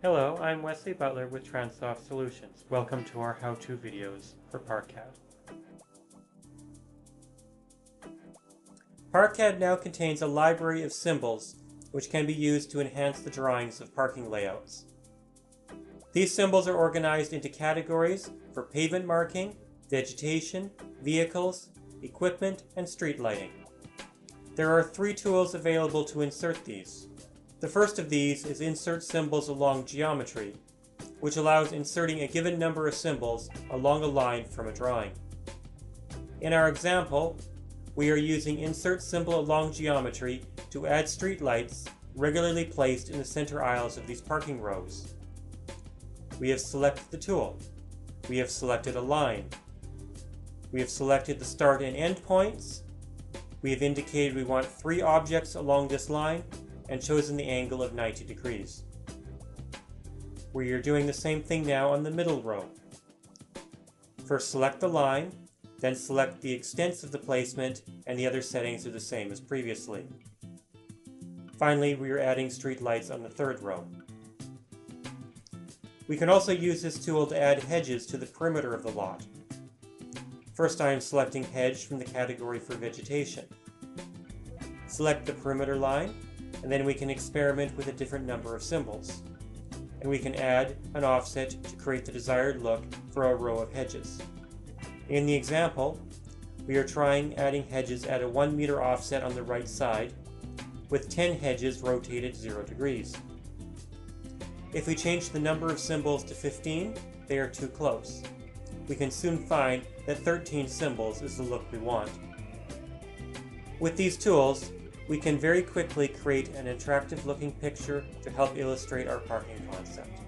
Hello, I'm Wesley Butler with Transsoft Solutions. Welcome to our how-to videos for ParkCAD. ParkCAD now contains a library of symbols which can be used to enhance the drawings of parking layouts. These symbols are organized into categories for pavement marking, vegetation, vehicles, equipment, and street lighting. There are 3 tools available to insert these. The first of these is Insert Symbols Along Geometry, which allows inserting a given number of symbols along a line from a drawing. In our example, we are using Insert Symbol Along Geometry to add streetlights regularly placed in the center aisles of these parking rows. We have selected the tool. We have selected a line. We have selected the start and end points. We have indicated we want 3 objects along this line and chosen the angle of 90 degrees. We are doing the same thing now on the middle row. First select the line, then select the extents of the placement, and the other settings are the same as previously. Finally, we are adding street lights on the 3rd row. We can also use this tool to add hedges to the perimeter of the lot. First, I am selecting Hedge from the category for Vegetation. Select the perimeter line, and then we can experiment with a different number of symbols. And we can add an offset to create the desired look for a row of hedges. In the example, we are trying adding hedges at a 1 meter offset on the right side, with 10 hedges rotated 0 degrees. If we change the number of symbols to 15, they are too close. We can soon find that 13 symbols is the look we want. With these tools, we can very quickly create an attractive looking picture to help illustrate our parking concept.